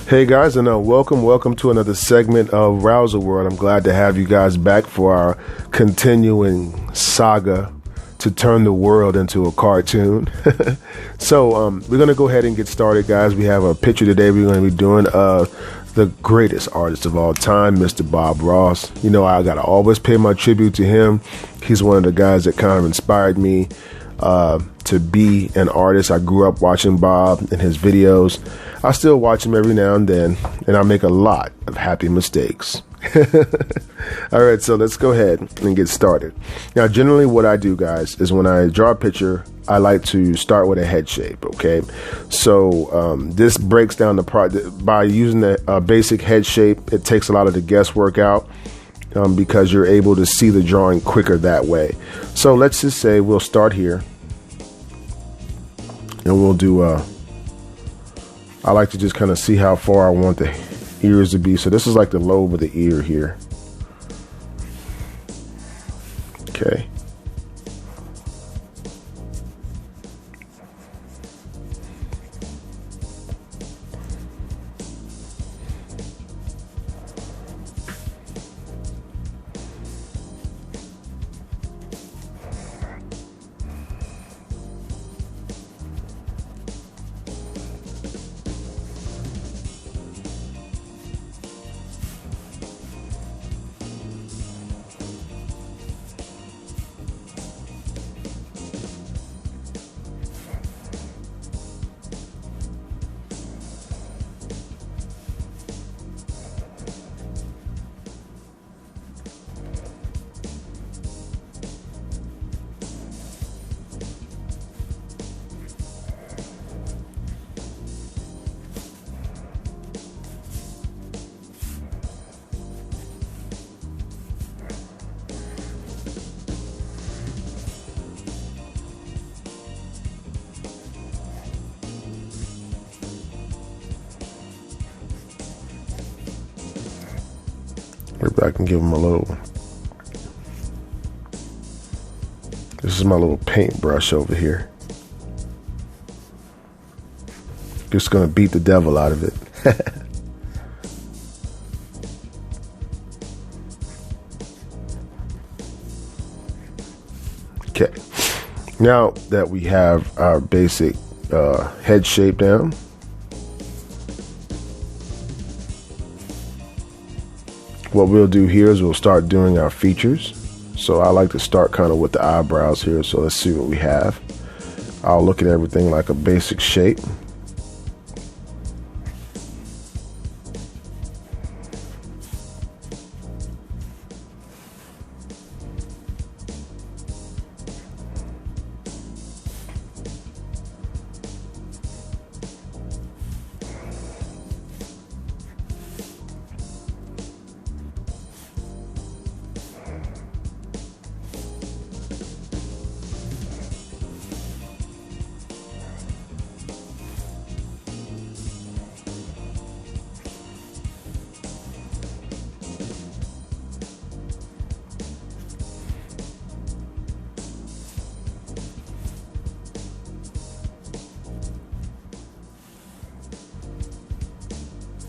Hey guys, and welcome to another segment of Rowserworld. I'm glad to have you guys back for our continuing saga to turn the world into a cartoon. So we're going to go ahead and get started, guys. We have a picture today we're going to be doing of the greatest artist of all time, Mr. Bob Ross. You know, I got to always pay my tribute to him. He's one of the guys that kind of inspired me to be an artist. I grew up watching Bob and his videos. I still watch him every now and then, and I make a lot of happy mistakes. All right, so let's go ahead and get started. Now, generally what I do, guys, is when I draw a picture, I like to start with a head shape, okay? So this breaks down the by using the basic head shape. It takes a lot of the guesswork out because you're able to see the drawing quicker that way. So let's just say we'll start here, and we'll do I like to just kind of see how far I want the ears to be. So this is like the lobe of the ear here. Okay. Maybe I can give him a little. This is my little paintbrush over here. Just gonna beat the devil out of it. Okay. Now that we have our basic head shape down, what we'll do here is we'll start doing our features. So I like to start kind of with the eyebrows here. So let's see what we have. I'll look at everything like a basic shape.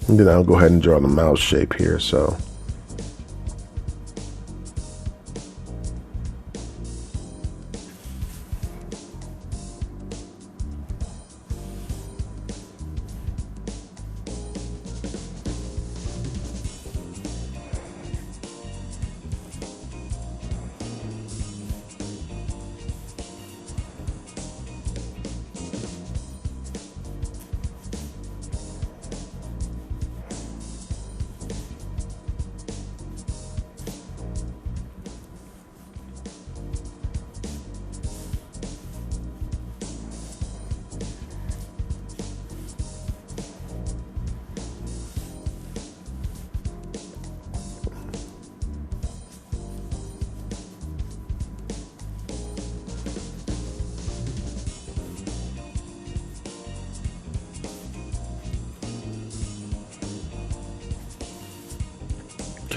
And then I'll go ahead and draw the mouth shape here. So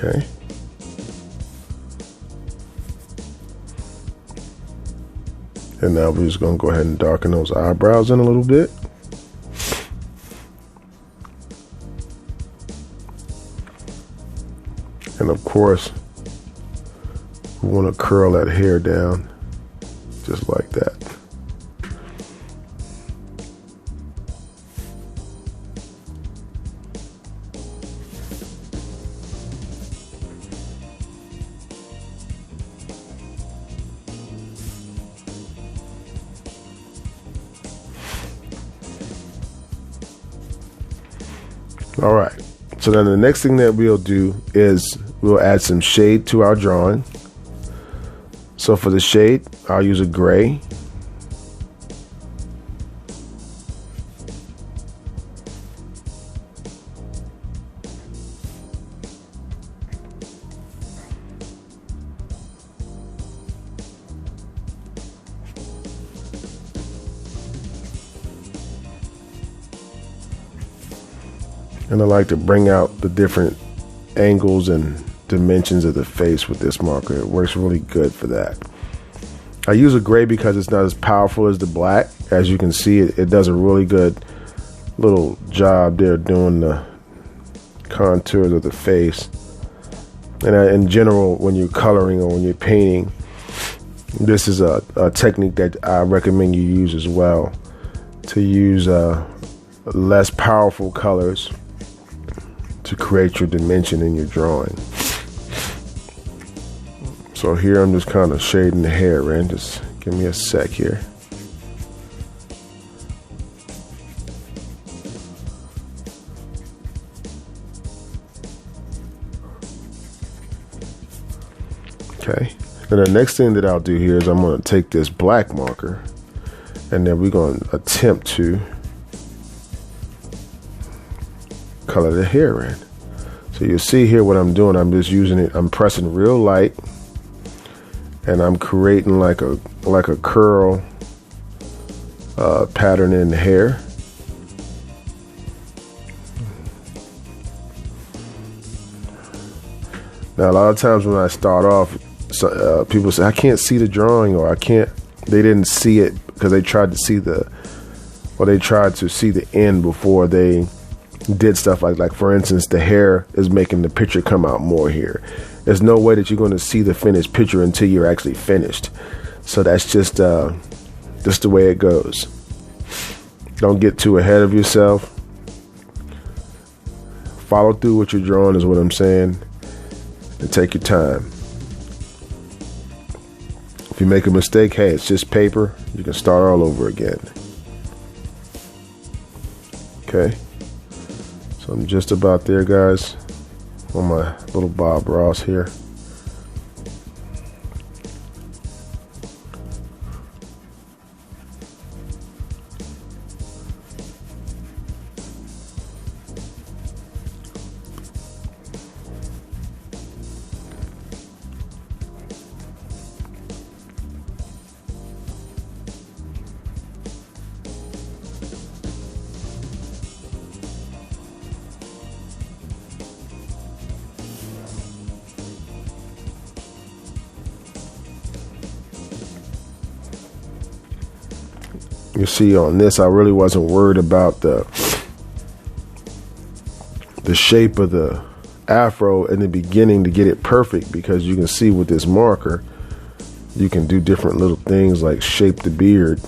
okay. And now we're just going to go ahead and darken those eyebrows in a little bit. And of course, we want to curl that hair down just like that. All right, so then the next thing that we'll do is we'll add some shade to our drawing. So for the shade, I'll use a gray. And I like to bring out the different angles and dimensions of the face with this marker. It works really good for that. I use a gray because it's not as powerful as the black. As you can see, it does a really good little job there doing the contours of the face. And in general, when you're coloring or when you're painting, this is a technique that I recommend you use as well, to use less powerful colors to create your dimension in your drawing. So here I'm just kind of shading the hair in. Just give me a sec here. Okay, and the next thing that I'll do here is I'm going to take this black marker and then we're going to attempt to color the hair in. So you'll see here what I'm doing. I'm just using it. I'm pressing real light, and I'm creating like a curl pattern in the hair. Now a lot of times when I start off, people say I can't see the drawing, or they didn't see it because they tried to see the end before they did stuff like for instance, the hair is making the picture come out more here. There's no way that you're going to see the finished picture until you're actually finished. So that's just the way it goes. Don't get too ahead of yourself. Follow through what you're drawing is what I'm saying, and take your time. If you make a mistake, hey, it's just paper. You can start all over again. Okay. So I'm just about there, guys, on my little Bob Ross here. You see on this, I really wasn't worried about the shape of the afro in the beginning to get it perfect, because you can see with this marker, you can do different little things like shape the beard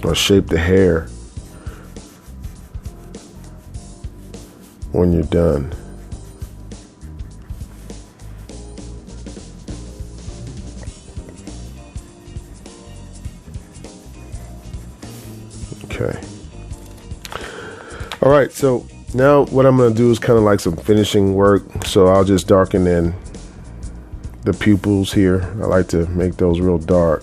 or shape the hair when you're done. Okay. All right, so now what I'm going to do is kind of like some finishing work. So I'll just darken in the pupils here. I like to make those real dark.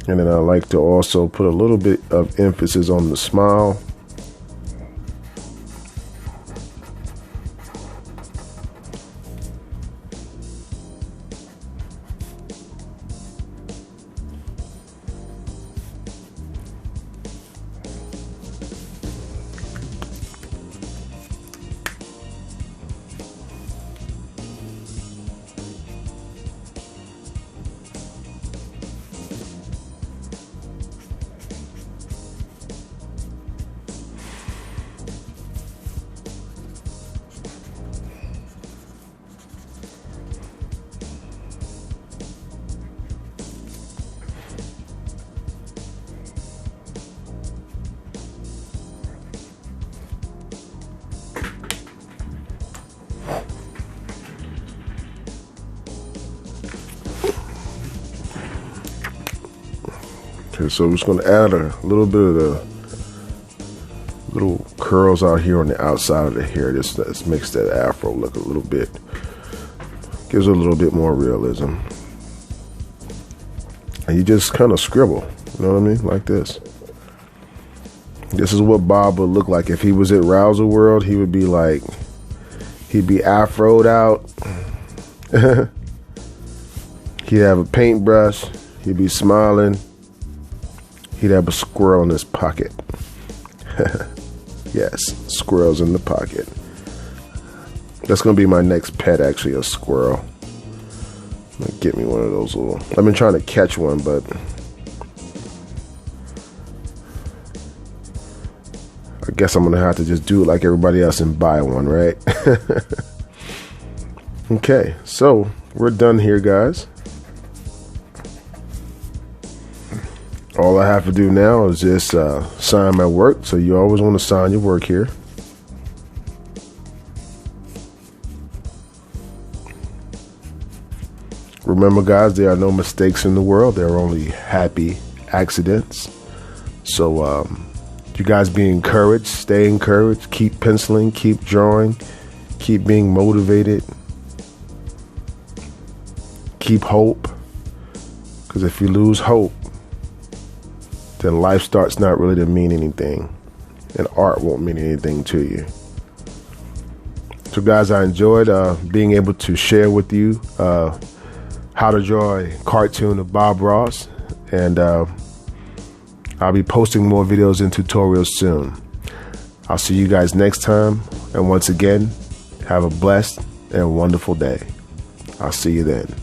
And then I like to also put a little bit of emphasis on the smile. Okay, so we're just going to add a little bit of the little curls out here on the outside of the hair. This makes that afro look a little bit, gives it a little bit more realism. And you just kind of scribble, you know what I mean, like this. This is what Bob would look like if he was at Rowserworld. He would be like, he'd be afroed out. He'd have a paintbrush. He'd be smiling. He'd have a squirrel in his pocket. Yes, squirrels in the pocket. That's gonna be my next pet, actually, a squirrel. Get me one of those little. I've been trying to catch one, but I guess I'm gonna have to just do it like everybody else and buy one, right? Okay, so we're done here, guys. All I have to do now is just sign my work. So you always want to sign your work here. Remember, guys, there are no mistakes in the world. There are only happy accidents. So you guys be encouraged, stay encouraged, keep penciling, keep drawing, keep being motivated, keep hope. Because if you lose hope, then life starts not really to mean anything, and art won't mean anything to you. So guys, I enjoyed being able to share with you how to draw a cartoon of Bob Ross, and I'll be posting more videos and tutorials soon. I'll see you guys next time, and once again, have a blessed and wonderful day. I'll see you then.